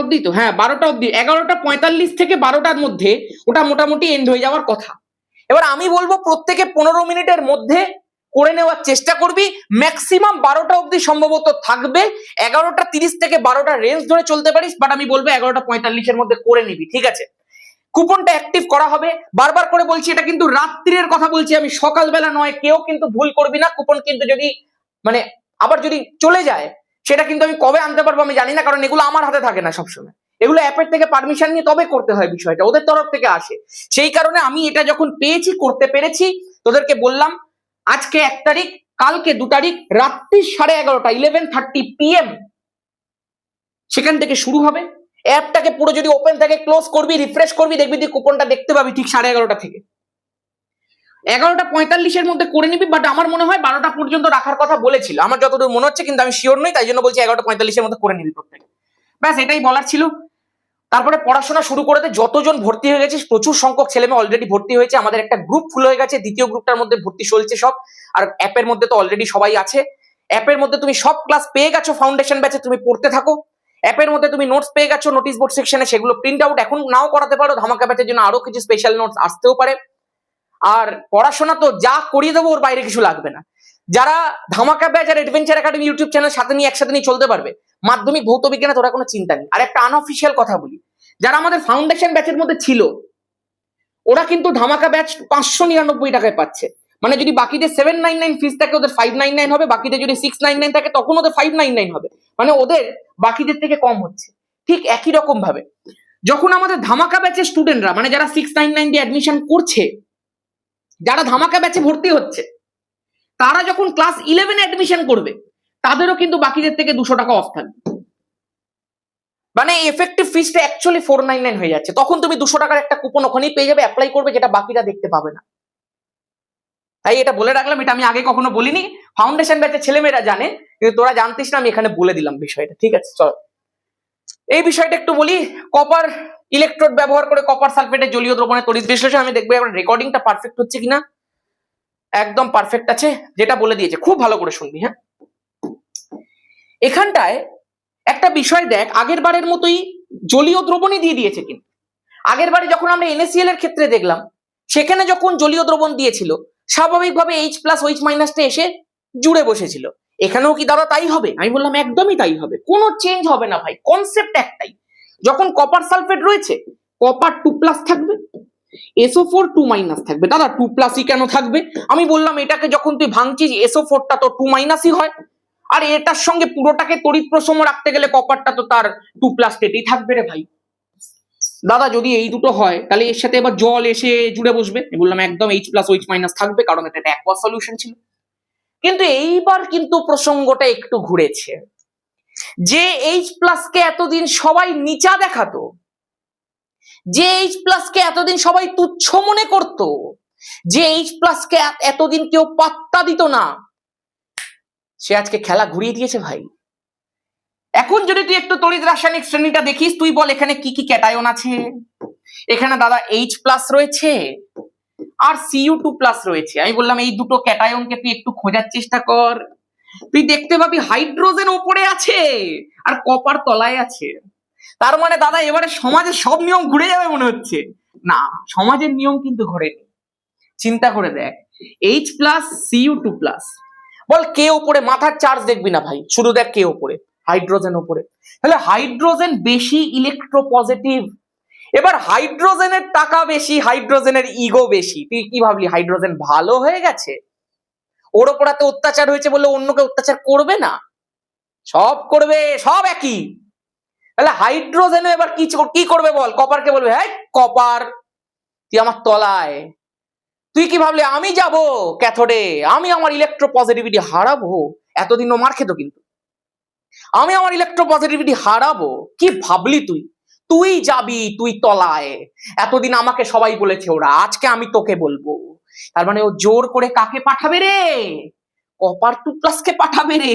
অব্দি তো, হ্যাঁ 12টা অব্দি, 11:45 থেকে 12টার মধ্যে ওটা মোটামুটি এন্ড হয়ে যাওয়ার কথা। এবার আমি বলবো প্রত্যেকে 15 মিনিটের মধ্যে করে নেওয়ার চেষ্টা করবি। ম্যাক্সিমাম 12টা অব্দি সম্ভবত থাকবে, 11:30 থেকে 12টা রেঞ্জ ধরে চলতে পারিস, বাট আমি বলবো 11:45 মধ্যে করে নিবি, ঠিক আছে? কুপনটা অ্যাক্টিভ করা হবে, বারবার করে বলছি এটা কিন্তু রাত্রির কথা বলছি আমি, সকালবেলা নয়। কেউ কিন্তু ভুল করবি না। কুপন কিন্তু যদি মানে আবার যদি চলে যায়, সেটা কিন্তু আমি কবে আনতে পারবো আমি জানি না, কারণ এগুলো আমার হাতে থাকে না সবসময়। এগুলো অ্যাপের থেকে পারমিশন নিয়ে তবে করতে হয়, বিষয়টা ওদের তরফ থেকে আসে। সেই কারণে আমি এটা যখন পেয়েছি, করতে পেরেছি, তোদেরকে বললাম আজকে 1 তারিখ, কালকে 2 তারিখ রাত্রি 11:30 11:30 PM সেখান থেকে শুরু হবে। অ্যাপটাকে পুরো যদি ওপেন থাকে ক্লোজ করবি, রিফ্রেশ করবি, দেখবি তুই কুপনটা দেখতে পাবি ঠিক 11:30 থেকে 11:45 মধ্যে করে নিবি। বাট আমার মনে হয় 12টা পর্যন্ত রাখার কথা বলেছিল, আমার যতদূর মনে হচ্ছে, কিন্তু আমি শিওর নই, তাই জন্য বলছি 11:45 মধ্যে করে নিবি প্রত্যেকে। ব্যাস এটাই বলার ছিল। তারপরে পড়াশোনা শুরু করে দে। যতজন ভর্তি হয়ে গেছিস, প্রচুর সংখ্যক ছেলে মেয়ে অলরেডি ভর্তি হয়েছে। আমাদের একটা গ্রুপ ফুল হয়ে গেছে, দ্বিতীয় গ্রুপটার মধ্যে ভর্তি চলছে সব। আর অ্যাপের মধ্যে তো অলরেডি সবাই আছে। অ্যাপের মধ্যে তুমি সব ক্লাস পেয়ে গেছো, ফাউন্ডেশন ব্যাচে তুমি পড়তে থাকো। অ্যাপের মধ্যে তুমি নোটস পেয়ে গেছো নোটিশ বোর্ড সেকশনে, সেগুলো প্রিন্ট আউট এখন নাও করাতে পারো, ধামাকা ব্যাচের জন্য আরো কিছু স্পেশাল নোটস আসতেও পারে। আর পড়াশোনা তো যা করিয়ে দেবো, ওর বাইরে কিছু লাগবে না। যারা ধামাকা ব্যাচ আর অ্যাডভেঞ্চার একাডেমি ইউটিউব চ্যানেল সাথে নিয়ে একসাথে নিয়ে চলতে পারবে, মাধ্যমিক ভৌত বিজ্ঞানে তোরা কোনো চিন্তা নেই। আর একটা আনঅফিসিয়াল কথা বলি, যারা আমাদের ফাউন্ডেশন ব্যাচের মধ্যে ছিল ওরা কিন্তু ধামাকা ব্যাচ 599 টাকায় পাচ্ছে। মানে যদি বাকিদের 799 ফিস থাকে ওদের 599 হবে, বাকিদের যদি 699 থাকে তখন ওদের 599 হবে, মানে ওদের বাকিদের থেকে কম হচ্ছে। ঠিক একই রকম ভাবে যখন আমাদের ধামাকা ব্যাচের স্টুডেন্টরা, মানে যারা 699 দিয়ে অ্যাডমিশন করছে, যারা ধামাকা ব্যাচে ভর্তি হচ্ছে, তারা যখন ক্লাস 11 অ্যাডমিশন করবে তাদেরও কিন্তু বাকিদের থেকে 200 টাকা অফ থাকবে। মানে এফেক্টিভ ফিসটা অ্যাকচুয়ালি 499 হয়ে যাচ্ছে। তখন তুমি 200 টাকার একটা কুপন ওখানেই পেয়ে যাবে, অ্যাপ্লাই করবে, যেটা বাকিরা দেখতে পাবে না। তাই এটা বলে রাখলাম, এটা আমি আগে কখনো বলিনি, ফাউন্ডেশন ব্যাচের ছেলেমেয়েরা জানে, কিন্তু তোরা জানতিস না, আমি এখানে বলে দিলাম বিষয়টা। ঠিক আছে, চলো এই বিষয়টা একটু বলি। কপার ইলেকট্রোড ব্যবহার করে কপার সালফেটের জলীয় দ্রবণে তড়িৎ বিশ্লেষণ, আমি দেখবো এবার রেকর্ডিংটা পারফেক্ট হচ্ছে কিনা। একদম পারফেক্ট আছে, যেটা বলে দিয়েছে খুব ভালো করে শুনবি। হ্যাঁ, এখানটায় একটা বিষয় দেখ, আগের বারের মতোই জলীয় দ্রবণই দিয়ে দিয়েছে। কিন্তু আগের বারে যখন আমরা NaCl এর ক্ষেত্রে দেখলাম, সেখানে যখন জলীয় দ্রবণ দিয়েছিল স্বাভাবিকভাবে H+OH- এসে জুড়ে বসেছিল। এখানেও কি দাদা তাই হবে? আমি বললাম একদমই তাই হবে, কোনো চেঞ্জ হবে না ভাই, কনসেপ্ট একটাই। যখন কপার সালফেট রয়েছে, কপার 2+ থাকবে, SO4 2- থাকবে। দাদা 2+ই কেন থাকবে? আমি বললাম এটাকে যখন তুই ভাঙছিস SO4টা তো 2- হয়, আর এটার সঙ্গে পুরোটাকে তড়িৎ প্রসম রাখতে গেলে কপারটা তো তার 2+ স্টেটেই থাকবে রে ভাই। দাদা যদি এই দুটো হয় তাহলে এর সাথে এবার জল এসে জুড়ে বসবে। বললাম একদম H+OH- থাকবে, কারণ এটা একটা অ্যাকোয়াস সলিউশন ছিল। কিন্তু এইবার কিন্তু প্রসঙ্গটা একটু ঘুরেছে। যে H+ কে এতদিন সবাই নিচা দেখাতো, যে H+ কে এতদিন সবাই তুচ্ছ মনে করত, যে H+ কে এতদিন কেউ পাত্তা দিত না, সে আজকে খেলা ঘুরিয়ে দিয়েছে ভাই। এখন যদি তুই একটু তড়িৎ রাসায়নিক শ্রেণীটা দেখিস, তুই বল এখানে কি কি ক্যাটায়ন আছে। এখানে দাদা H+ রয়েছে আর Cu2+ রয়েছে। আমি বললাম এই দুটো ক্যাটায়নকে তুই একটু খোঁজার চেষ্টা কর, তুই দেখতে পাবি হাইড্রোজেন ওপরে আছে আর কপার তলায় আছে। তার মানে দাদা এবারে সমাজের সব নিয়ম ঘুরে যাবে মনে হচ্ছে। না, সমাজের নিয়ম কিন্তু ঘোরেনি। চিন্তা করে দেখ, H+ Cu2+, বল কে ওপরে? মাথার চার্জ দেখবি না ভাই, শুধু দেখ কে ওপরে, হাইড্রোজেন ওপরে। তাহলে হাইড্রোজেন বেশি ইলেকট্রোপজিটিভ। এবার হাইড্রোজেনের টাকা বেশি, হাইড্রোজেনের ইগো বেশি। তুই কি ভাবলি হাইড্রোজেন ভালো হয়ে গেছে? ওর ওপর এত অত্যাচার হয়েছে বলে অন্যকে অত্যাচার করবে না? সব করবে, সব একই। তাহলে হাইড্রোজেনও এবার কি করবে বল? কপারকে বলবে হ্যাঁ কপার তুই আমার তলায়। তুই কি ভাবলি আমি যাব ক্যাথোডে, আমি আমার ইলেকট্রোপজিটিভিটি হারাবো? এতদিন ও মার খেত, কিন্তু আমি আমার ইলেকট্রোপজিটিভিটি হারাবো? কি ভাবলি তুই? তুই যাবি, তুই তলায়। এতদিন আমাকে সবাই বলেছে ওরা, আজকে আমি তোকে বলবো। তার মানে ও জোর করে কাকে পাঠাবে রে? কপার 2+ কে পাঠাবে রে।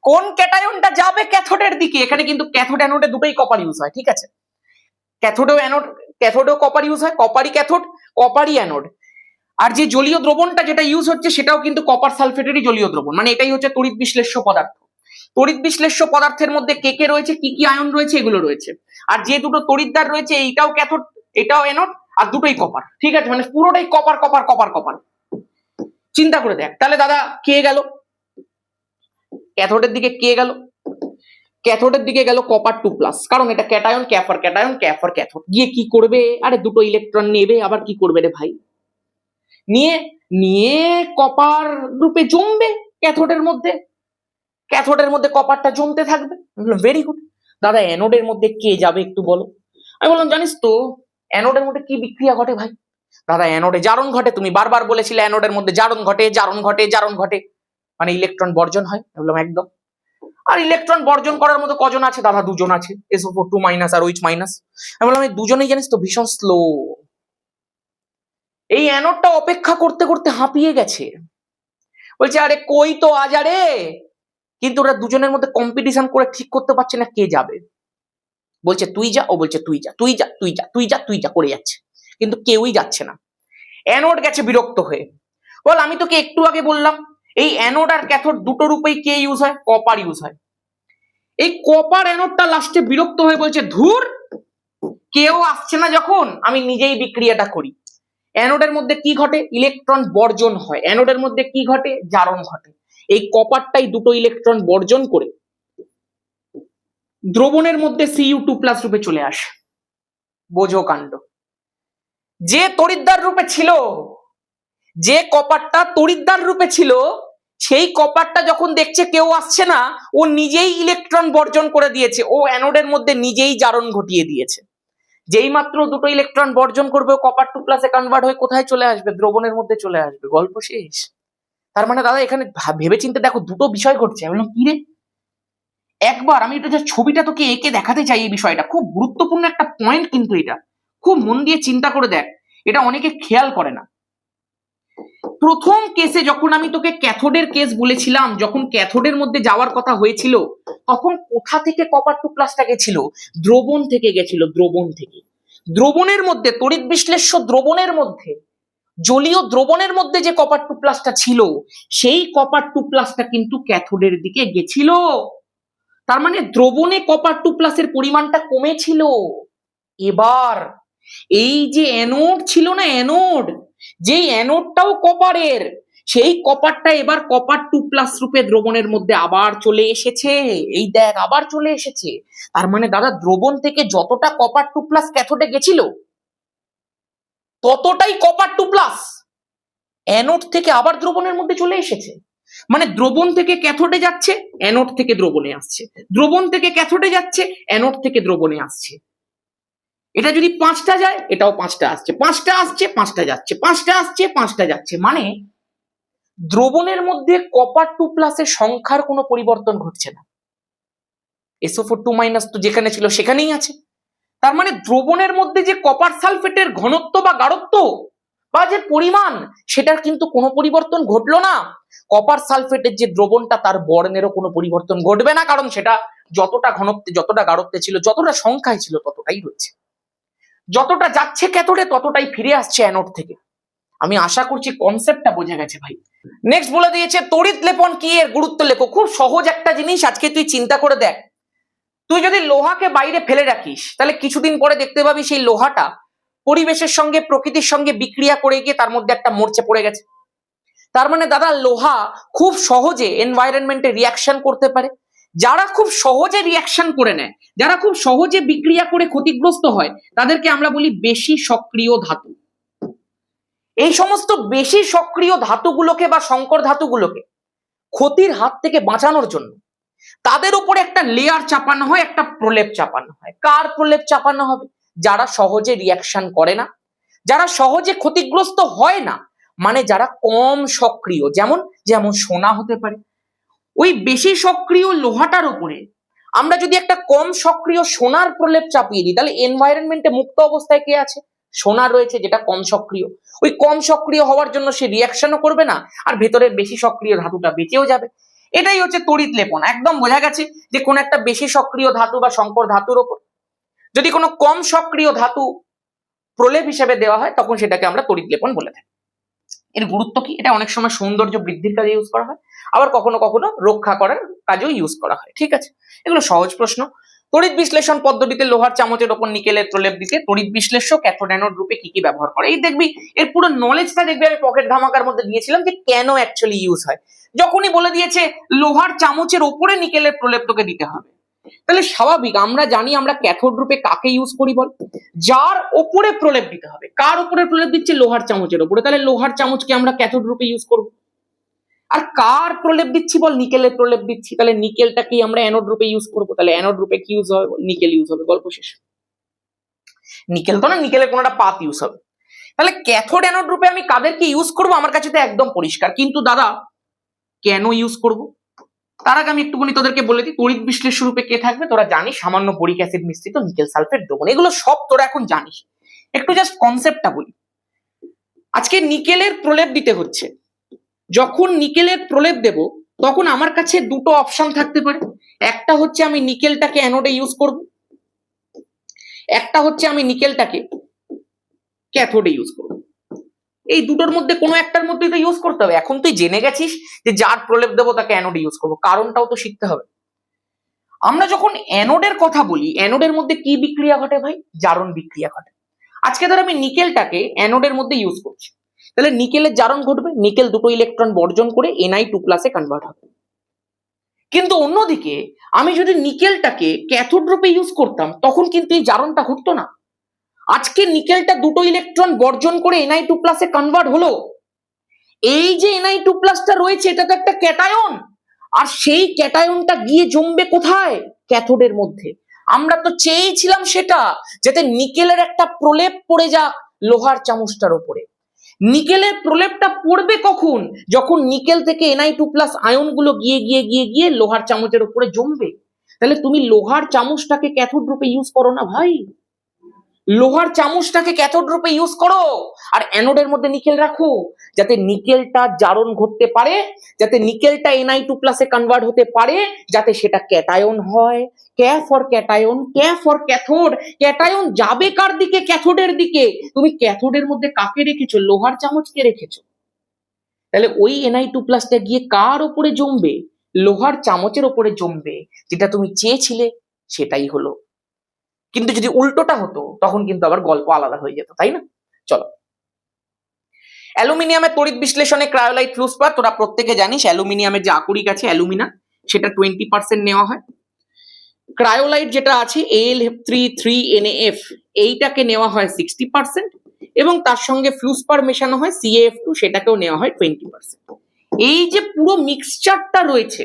কোন ক্যাটায়নটা যাবে ক্যাথোডের দিকে? এখানে কিন্তু ক্যাথোড অ্যানোডে দুটোই কপার ইউজ হয়, ঠিক আছে? ক্যাথোডেও অ্যানোড, ক্যাথোডেও কপার ইউজ হয়, কপারই ক্যাথোড কপারই অ্যানোড। আর যে জলীয় দ্রবণটা যেটা ইউজ হচ্ছে সেটাও কিন্তু কপার সালফেটেরই জলীয় দ্রবণ। মানে এটাই হচ্ছে তড়িৎ বিশ্লেষ্য পদার্থ। তড়িৎ বিশ্লেষ্য পদার্থের মধ্যে কে কে রয়েছে, কি কি আয়ন রয়েছে, এগুলো রয়েছে। আর যে দুটো তড়িৎদ্বার রয়েছে, এইটাও ক্যাথোড এটাও অ্যানোড, আর দুটোই কপার, ঠিক আছে? মানে পুরোটাই কপার কপার কপার কপার। চিন্তা করে দেখ, তাহলে দাদা কে গেল ক্যাথোডের দিকে? কে গেল ক্যাথোডের দিকে? গেল কপার 2+, কারণ এটা ক্যাটায়ন, ক্যাফর ক্যাটায়ন, ক্যাফর ক্যাথোড। গিয়ে কি করবে? আরে দুটো ইলেকট্রন নেবে, আবার কি করবে রে ভাই? নিয়ে নিয়ে কপার গ্রুপে জমবে ক্যাথোডের মধ্যে, ক্যাথোডের মধ্যে কপারটা জমতে থাকবে। Very good. দাদা অ্যানোডের মধ্যে কে যাবে একটু বলো? আমি বললাম জানিস তো অ্যানোডের মধ্যে কি বিক্রিয়া ঘটে ভাই? দাদা অ্যানোডে জারণ ঘটে। তুমি বারবার বলেছিলে অ্যানোডের মধ্যে জারণ ঘটে, জারণ ঘটে, জারণ ঘটে, মানে ইলেকট্রন বর্জন হয়। আমি বললাম একদম। আর ইলেকট্রন বর্জন করার মতো কজন আছে? দাদা দুজন আছে, SO4 2- আর OH-। আমি বললাম এই দুজনেই জানিস তো ভীষণ স্লো। এই অ্যানোডটা অপেক্ষা করতে করতে হাঁপিয়ে গেছে, বলছে আরে কই তো আজ আরে। কিন্তু ওরা দুজনের মধ্যে কম্পিটিশন করে ঠিক করতে পারছে না কে যাবে। বলছে তুই যা, ও বলছে তুই যা, তুই যা, তুই যা, তুই যা, তুই যা করে যাচ্ছে, কিন্তু কেউই যাচ্ছে না। অ্যানোড গেছে বিরক্ত হয়ে। বল আমি তোকে একটু আগে বললাম এই অ্যানোড আর ক্যাথোড দুটো রূপেই কে ইউজ হয়? কপার ইউজ হয়। এই কপার অ্যানোডটা লাস্টে বিরক্ত হয়ে বলছে ধুর, কেউ আসছে না যখন, আমি নিজেই বিক্রিয়াটা করি। অ্যানোডের মধ্যে কি ঘটে? ইলেকট্রন বর্জন হয়। অ্যানোডের মধ্যে কি ঘটে? জারণ ঘটে। এই কপারটাই দুটো ইলেকট্রন বর্জন করে দ্রবণের মধ্যে Cu2+ রূপে চলে আসে। বোঝো কাণ্ড। যে তড়িৎদ্বার রূপে ছিল, যে কপারটা তড়িৎদ্বার রূপে ছিল, সেই কপারটা যখন দেখছে কেউ আসছে না, ও নিজেই ইলেকট্রন বর্জন করে দিয়েছে। ও অ্যানোডের মধ্যে নিজেই জারণ ঘটিয়ে দিয়েছে। যেই মাত্র দুটো ইলেকট্রন বর্জন করবে, ও copper2+ কনভার্ট হয়ে কোথায় চলে আসবে? দ্রবণের মধ্যে চলে আসবে। গল্প শেষ। তার মানে দাদা এখানে ভেবে চিন্তে দেখো, দুটো বিষয় ঘটছে। আমি বললাম কি রে, একবার আমি এটা ছবিটা তোকে এঁকে দেখাতে চাই। এই বিষয়টা খুব গুরুত্বপূর্ণ একটা পয়েন্ট, কিন্তু এটা খুব মন দিয়ে চিন্তা করে দেখ, এটা অনেকে খেয়াল করে না। প্রথম কেসে যখন আমি তোকে ক্যাথোডের কেস বলেছিলাম, যখন ক্যাথোডের মধ্যে যাওয়ার কথা হয়েছিল, তখন কোথা থেকে copper2+টা গেছিল? দ্রবণ থেকে গেছিল। দ্রবণ থেকে। দ্রবণের মধ্যে, তড়িৎ বিশ্লেষ্য দ্রবণের মধ্যে, জলীয় দ্রবণের মধ্যে যে copper2+টা ছিল, সেই copper2+টা কিন্তু ক্যাথোডের দিকে গেছিল। তার মানে দ্রবণে copper2+ পরিমাণটা কমেছিল। এবার এই যে অ্যানোড ছিল না, অ্যানোড, যেই অ্যানোডটাও কপারের, সেই কপারটা এবার copper2+ রূপে দ্রবণের মধ্যে আবার চলে এসেছে। এই দেখ, আবার চলে এসেছে। তার মানে দাদা দ্রবণ থেকে যতটা copper2+ ক্যাথোডে গেছিল, ততটাই copper2+ অ্যানোড থেকে আবার দ্রবণের মধ্যে চলে এসেছে। মানে দ্রবণ থেকে ক্যাথোডে যাচ্ছে, অ্যানোড থেকে দ্রবণে আসছে। দ্রবণ থেকে ক্যাথোডে যাচ্ছে, অ্যানোড থেকে দ্রবণে আসছে। এটা যদি 5টা যায়, এটাও 5টা আসছে, 5টা আসছে, 5টা যাচ্ছে, 5টা আসছে, 5টা যাচ্ছে। মানে দ্রবণের মধ্যে copper2+ এর সংখ্যার কোনো পরিবর্তন ঘটছে না। SO4 2- তো যেখানে ছিল সেখানেই আছে। তার মানে দ্রবণের মধ্যে যে কপার সালফেটের ঘনত্ব বা গাঢ়ত্ব বা যে পরিমাণ, সেটার কিন্তু কোনো পরিবর্তন ঘটলো না। কপার সালফেটের যে দ্রবণটা, তার বর্ণেরও কোনো পরিবর্তন ঘটবে না, কারণ সেটা যতটা ঘনত্বে, যতটা গাঢ়ত্বে ছিল, যতটা সংখ্যায় ছিল, ততটাই রয়েছে। যতটা যাচ্ছে ক্যাথোডে, ততটাই ফিরে আসছে অ্যানোড থেকে। আমি আশা করছি কনসেপ্টটা বোঝা গেছে ভাই। নেক্সট বলে দিয়েছে তড়িৎ লেপন কি, এর গুরুত্ব লেখো। খুব সহজ একটা জিনিস, আজকে তুই চিন্তা করে দেখ। তুই যদি লোহাকে বাইরে ফেলে রাখিস, তাহলে কিছুদিন পরে দেখতে পাবি সেই লোহাটা পরিবেশের সঙ্গে, প্রকৃতির সঙ্গে বিক্রিয়া করে গিয়ে তার মধ্যে একটা মরচে পড়ে গেছে। তার মানে দাদা লোহা খুব সহজে এনভায়রনমেন্টে রিয়াকশন করতে পারে। যারা খুব সহজে রিয়াকশন করে নেয়, যারা খুব সহজে বিক্রিয়া করে ক্ষতিগ্রস্ত হয়, তাদেরকে আমরা বলি বেশি সক্রিয় ধাতু। এই সমস্ত বেশি সক্রিয় ধাতুগুলোকে বা সংকর ধাতুগুলোকে ক্ষতির হাত থেকে বাঁচানোর জন্য তাদের উপরে একটা লেয়ার চাপানো হয়, একটা প্রলেপ চাপানো হয়। কার প্রলেপ চাপানো হবে? যারা সহজে রিয়াকশন করে না, যারা সহজে ক্ষতিগ্রস্ত হয় না, মানে যারা কম সক্রিয়। যেমন যেমন সোনা হতে পারে। ওই বেশি সক্রিয় লোহাটার উপরে আমরা যদি একটা কম সক্রিয় সোনার প্রলেপ চাপিয়ে দিই, তাহলে এনভায়রনমেন্টে মুক্ত অবস্থায় কে আছে? সোনা রয়েছে, যেটা কম সক্রিয়। ওই কম সক্রিয় হওয়ার জন্য সে রিয়াকশনও করবে না, আর ভেতরের বেশি সক্রিয় ধাতুটা বেঁচেও যাবে। এটাই হচ্ছে তড়িৎ লেপন। একদম বোঝা গেছে যে কোন একটা বেশি সক্রিয় ধাতু বা সংকর ধাতুর উপর যদি কোনো কম সক্রিয় ধাতু প্রলেপ হিসেবে দেওয়া হয়, তখন সেটাকে আমরা তড়িৎ লেপন বলে থাকি। এর গুরুত্ব কি? এটা অনেক সময় সৌন্দর্য বৃদ্ধির কাজে ইউজ করা হয়, আবার কখনো কখনো রক্ষা করার কাজেও ইউজ করা হয়। ঠিক আছে, এগুলো সহজ প্রশ্ন। তড়িৎ বিশ্লেষণ পদ্ধতিতে লোহার চামচের ওপর নিকেলের প্রলেপ দিতে তড়িৎ বিশ্লেষ্য ক্যাথোড অ্যানোড রূপে কি কি ব্যবহার করে। এই দেখবি এর পুরো নলেজটা দেখবি আমি পকেট ধামাকার মধ্যে দিয়েছিলাম, যে কেন অ্যাকচুয়ালি ইউজ হয়। যখনই বলে দিয়েছে লোহার চামচের ওপরে নিকেলের প্রলেপ তোকে দিতে হবে, তাহলে স্বাভাবিক আমরা জানি আমরা ক্যাথোড রূপে কাকে ইউজ করি বল? যার ওপরে প্রলেপ দিতে হবে। কার উপরে প্রলেপ দিচ্ছে? লোহার চামচের ওপরে। তাহলে লোহার চামচকে আমরা ক্যাথোড রূপে ইউজ করব। আর কার প্রলেপ দিচ্ছি বল? নিকেলের প্রলেপ দিচ্ছি। তাহলে নিকেলটাকেই আমরা অ্যানোড রূপে ইউজ করব। তাহলে অ্যানোড রূপে কি ইউজ হবে? নিকেল ইউজ হবে। গল্প শেষ। নিকেল তো না, নিকেলের কোনো একটা পাত ইউজ হবে। তাহলে ক্যাথোড অ্যানোড রূপে আমি কাদেরকে ইউজ করব? আমার কাছে তো একদম পরিষ্কার, কিন্তু দাদা কেন ইউজ করব? তার আগে আমি একটুখানি তোদেরকে বলে দিই, তড়িৎ বিশ্লেষ্য রূপে কে থাকবে? তোরা জানিস, সামান্য বোরিক অ্যাসিড মিশ্রিত নিকেল সালফেট দ্রবণ। এগুলো সব তোরা এখন জানিস। একটু জাস্ট কনসেপ্টটা বলি। আজকে নিকেলের প্রলেপ দিতে হচ্ছে। যখন নিকেলের প্রলেপ দেব, তখন আমার কাছে দুটো অপশন থাকতে পারে। একটা হচ্ছে আমি নিকেলটাকে অ্যানোডে ইউজ করব, একটা হচ্ছে আমি নিকেলটাকে ক্যাথোডে ইউজ করব। এই দুটোর মধ্যে কোনো একটার মধ্যেই তো ইউজ করতে হবে। এখন তুই জেনে গেছিস যে যার প্রলেপ দেবো তাকে অ্যানোডে ইউজ করবো, কারণটাও তো শিখতে হবে। আমরা যখন অ্যানোডের কথা বলি, অ্যানোডের মধ্যে কি বিক্রিয়া ঘটে ভাই? জারণ বিক্রিয়া ঘটে। আজকে ধর আমি নিকেলটাকে অ্যানোডের মধ্যে ইউজ করছি, তাহলে নিকেলের জারণ ঘটবে, নিকেল দুটো ইলেকট্রন বর্জন করে Na2+ কনভার্ট হবে। কিন্তু অন্যদিকে আমি যদি নিকেলটাকে ক্যাথোড রূপে ইউজ করতাম তখন কিন্তু এই জারণটা ঘটতো না। আজকে নিকেলটা দুটো ইলেকট্রন বর্জন করে Na2+ কনভার্ট হলো, এই যে Na2+টা রয়েছে এটা তো একটা ক্যাটায়ন, আর সেই ক্যাটায়নটা গিয়ে জমবে কোথায়? ক্যাথোডের মধ্যে। আমরা তো চেয়েছিলাম সেটা, যাতে নিকেলের একটা প্রলেপ পড়ে যাক লোহার চামচটার উপরে। নিকেলের প্রলেপটা পড়বে কখন? যখন নিকেল থেকে Na2+ আয়নগুলো গিয়ে গিয়ে গিয়ে গিয়ে লোহার চামচের উপরে জমবে। তাহলে তুমি লোহার চামচটাকে ক্যাথোড রূপে ইউজ করো না ভাই, লোহার চামচটাকে ক্যাথোড রূপে ইউজ করো, আর অ্যানোডের মধ্যে নিকেল রাখো, যাতে নিকেলটা জারণ ঘটতে পারে, যাতে নিকেলটা Na2+ কনভার্ট হতে পারে, যাতে সেটা ক্যাটায়ন হয়। ক্যা ফর ক্যাটায়ন, ক্যা ফর ক্যাথোড। ক্যাটায়ন যাবে কার দিকে? ক্যাথোডের দিকে। তুমি ক্যাথোডের মধ্যে কাকে রেখেছো? লোহার চামচকে রেখেছো। তাহলে ওই Na2+টা গিয়ে কার উপরে জমবে? লোহার চামচের উপরে জমবে। যেটা তুমি চেয়েছিলে সেটাই হলো। কিন্তু যদি উল্টোটা হতো তখন কিন্তু আবার গল্প আলাদা হয়ে যেত, তাই না? চলো, অ্যালুমিনিয়ামের তড়িৎ বিশ্লেষণে ক্রায়োলাইট ফ্লুসপার, তোরা প্রত্যেকে জানিস অ্যালুমিনিয়ামের যে আকরিক আছে অ্যালুমিনা, সেটা 20% নেওয়া হয়। ক্রায়োলাইট যেটা আছে Al3,3NaF, এইটাকে নেওয়া হয় 60%, এবং তার সঙ্গে ফ্লুসপার মেশানো হয় CaF2, সেটাকেও নেওয়া হয় 20%। এই যে পুরো মিক্সচারটা রয়েছে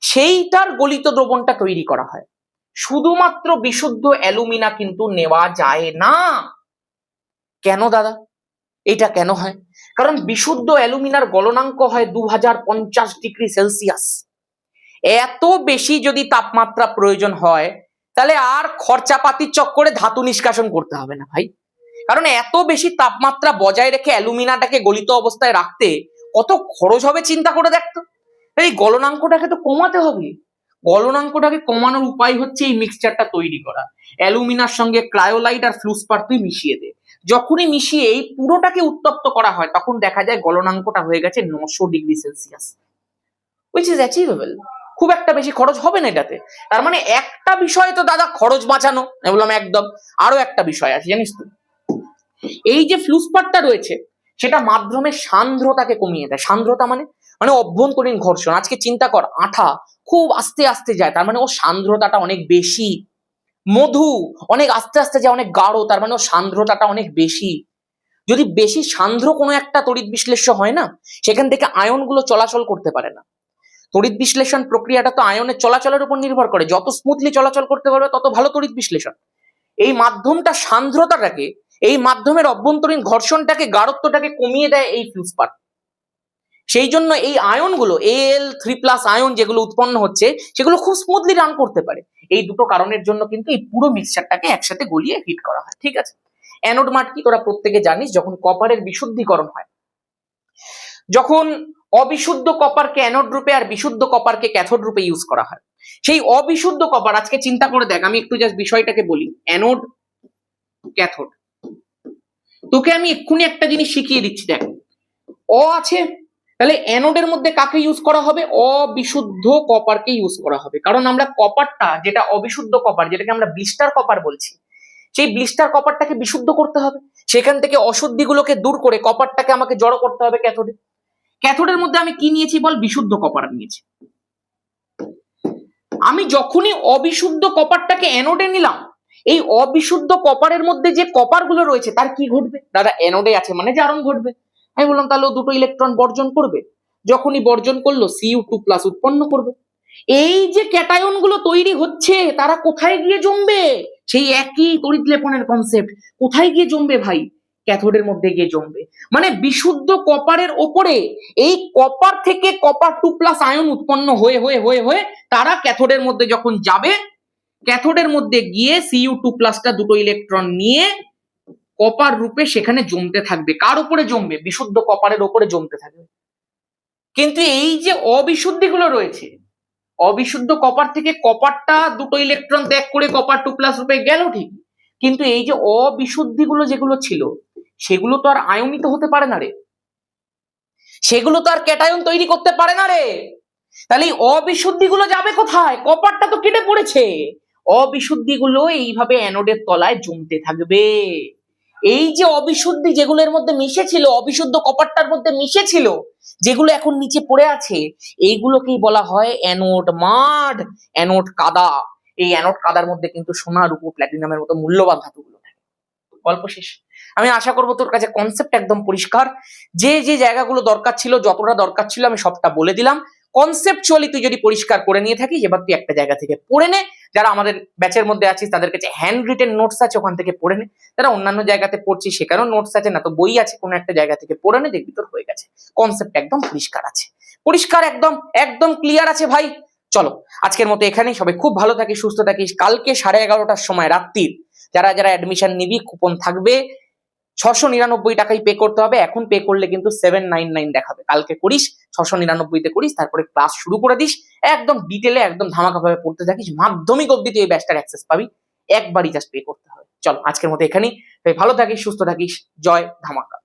সেইটার গলিত দ্রবণটা তৈরি করা হয়। শুধুমাত্র বিশুদ্ধ অ্যালুমিনা কিন্তু নেওয়া যায় না। কেন দাদা, এটা কেন হয়? কারণ বিশুদ্ধ অ্যালুমিনার গলনাঙ্ক হয় 2050°C। এত বেশি যদি তাপমাত্রা প্রয়োজন হয় তাহলে আর খরচাপাতির চক্করে ধাতু নিষ্কাশন করতে হবে না ভাই। কারণ এত বেশি তাপমাত্রা বজায় রেখে অ্যালুমিনাটাকে গলিত অবস্থায় রাখতে কত খরচ হবে চিন্তা করে দেখতো। এই গলনাঙ্কটাকে তো কমাতে হবে। গলনাঙ্কটাকে কমানোর উপায় হচ্ছে এই মিক্সচারটা তৈরি করা। অ্যালুমিনার সঙ্গে ক্রায়োলাইট আর ফ্লুসপার তুই মিশিয়ে দে। যখনই মিশিয়ে এই পুরোটাকে উত্তপ্ত করা হয় তখন দেখা যায় গলনাঙ্কটা হয়ে গেছে 900°C, which is achievable। খুব একটা বেশি খরচ হবে না এটাতে। তার মানে একটা বিষয় তো দাদা খরচ বাঁচানো, আমি বললাম একদম। আরো একটা বিষয় আছে জানিস তো, এই যে ফ্লুসপারটা রয়েছে সেটা মাধ্যমের সান্দ্রতাকে কমিয়ে দেয়। সান্দ্রতা মানে মানে অভ্যন্তরীণ ঘর্ষণ। আজকে চিন্তা কর, আঠা খুব আস্তে আস্তে যায়, তার মানে ও সান্দ্রতাটা অনেক বেশি। মধু অনেক আস্তে আস্তে যায়, অনেক গাঢ়, তার মানে ও সান্দ্রতাটা অনেক বেশি। যদি বেশি সান্দ্র কোনো একটা তড়িৎ বিশ্লেষ্য হয় না, সেখান থেকে আয়নগুলো চলাচল করতে পারে না। তড়িৎ বিশ্লেষণ প্রক্রিয়াটা তো আয়নের চলাচলের উপর নির্ভর করে, যত স্মুথলি চলাচল করতে পারবে তত ভালো তড়িৎ বিশ্লেষণ। এই মাধ্যমটা সান্দ্রতাটাকে, এই মাধ্যমের অভ্যন্তরীণ ঘর্ষণটাকে, গাঢ়ত্বটাকে কমিয়ে দেয় এই ফ্লুসপার। সেই জন্য এই আয়নগুলো Al3+ আয়ন যেগুলো উৎপন্ন হচ্ছে সেগুলো খুব স্মুথলি রান করতে পারে। এই দুটো কারণের জন্য কিন্তু এই পুরো মিক্সচারটাকে একসাথে গলিয়ে হিট করা হয়। ঠিক আছে, অ্যানোড মাঠ কি তোরা প্রত্যেকে জানিস? যখন কপারের বিশুদ্ধিকরণ হয়, যখন অবিশুদ্ধ কপারকে অ্যানোড রূপে আর বিশুদ্ধ কপারকে ক্যাথোড রূপে ইউজ করা হয়, সেই অবিশুদ্ধ কপার, আজকে চিন্তা করে দেখ, আমি একটু জাস্ট বিষয়টাকে বলি, অ্যানোড ক্যাথোড। তোকে আমি এক্ষুনি একটা জিনিস শিখিয়ে দিচ্ছি, দেখ অ আছে, তাহলে অ্যানোডের মধ্যে কাকে ইউজ করা হবে? অবিশুদ্ধ কপারকে ইউজ করা হবে। কারণ আমরা কপারটা, যেটা অবিশুদ্ধ কপার, যেটাকে আমরা ব্লিস্টার কপার বলছি, সেই ব্লিস্টার কপারটাকে বিশুদ্ধ করতে হবে। সেখান থেকে অশুদ্ধিগুলোকে দূর করে কপারটাকে আমাকে জড়ো করতে হবে ক্যাথোডে। ক্যাথোডের মধ্যে আমি কি নিয়েছি বল? বিশুদ্ধ কপার নিয়েছি। আমি যখনই অবিশুদ্ধ কপারটাকে অ্যানোডে নিলাম, এই অবিশুদ্ধ কপারের মধ্যে যে কপারগুলো রয়েছে তার কি ঘটবে? দাদা অ্যানোডে আছে মানে জারণ ঘটবে। আমি বললাম তাহলে দুটো ইলেকট্রন বর্জন করবে। যখনই বর্জন করলো Cu2+ উৎপন্ন করবে। এই যে ক্যাটায়ন গুলো তৈরি হচ্ছে তারা কোথায় গিয়ে জমবে? সেই একই তড়িৎ লেপনের কনসেপ্ট। কোথায় গিয়ে জমবে ভাই? ক্যাথোডের মধ্যে গিয়ে জমবে। মানে বিশুদ্ধ কপারের ওপরে এই কপার থেকে Copper2+ আয়ন উৎপন্ন হয়ে হয়ে হয়ে হয়ে তারা ক্যাথোডের মধ্যে যখন যাবে, ক্যাথোডের মধ্যে গিয়ে Cu2+টা দুটো ইলেকট্রন নিয়ে কপার রূপে সেখানে জমতে থাকবে। কার উপরে জমবে? বিশুদ্ধ কপারের উপরে জমতে থাকবে। কিন্তু এই যে অবিশুদ্ধিগুলো রয়েছে, অবিশুদ্ধ কপার থেকে কপারটা দুটো ইলেকট্রন ত্যাগ করে Copper2+ রূপে গেল ঠিক, কিন্তু এই যে অবিশুদ্ধিগুলো যেগুলো ছিল সেগুলো তো আর আয়নিত হতে পারে না রে, সেগুলো তো আর ক্যাটায়ন তৈরি করতে পারে না রে। তাহলে এই অবিশুদ্ধিগুলো যাবে কোথায়? কপারটা তো কেটে পড়েছে। অবিশুদ্ধিগুলো এইভাবে অ্যানোডের তলায় জমতে থাকবে। এই যে অবিশুদ্ধি যেগুলোর মধ্যে মিশেছিল, অবিশুদ্ধ কপারটার মধ্যে মিশেছিল, যেগুলো এখন নিচে পড়ে আছে, এইগুলোকেই বলা হয় অ্যানোড মাড, অ্যানোড কাদা। এই অ্যানোড কাদার মধ্যে কিন্তু সোনা, রূপো, প্ল্যাটিনামের মতো মূল্যবান ধাতুগুলো থাকে। গল্প শেষ। আমি আশা করবো তোর কাছে কনসেপ্ট একদম পরিষ্কার। যে যে জায়গাগুলো দরকার ছিল, যতটা দরকার ছিল আমি সবটা বলে দিলাম। কনসেপচুয়ালি তুই যদি পরিষ্কার করে নিয়ে থাকিস, এবার তুই একটা জায়গা থেকে পড়ে নে। যারা আমাদের ব্যাচের মধ্যে আছিস তাদের কাছে হ্যান্ড রিটেন নোটস আছে, ওখান থেকে পড়ে নে। যারা অন্যান্য জায়গাতে পড়ছিস সেখানেও নোটস আছে, না তো বই আছে, কোনো একটা জায়গা থেকে পড়ে নে, দেখবি তোর হয়ে গেছে। কনসেপ্ট একদম পরিষ্কার আছে, পরিষ্কার, একদম একদম ক্লিয়ার আছে ভাই। চলো আজকের মতো এখানেই। সবাই খুব ভালো থাকিস, সুস্থ থাকিস। কালকে 11:30টার সময় রাত্রির যারা যারা অ্যাডমিশন নিবি, কুপন থাকবে। 699 টাকাই পে করতে হবে। এখন পে করলে কিন্তু 799 দেখাবে। কালকে করিস, 699-তে করিস, তারপরে ক্লাস শুরু করে দিস। একদম ডিটেলে একদম ধামাকা ভাবে পড়তে থাকিস। মাধ্যমিক অবধি তুই এই ব্যাচটার অ্যাক্সেস পাবি। একবারই জাস্ট পে করতে হবে। চল আজকের মতো এখানেই। ভালো থাকিস, সুস্থ থাকিস। জয় ধামাকা।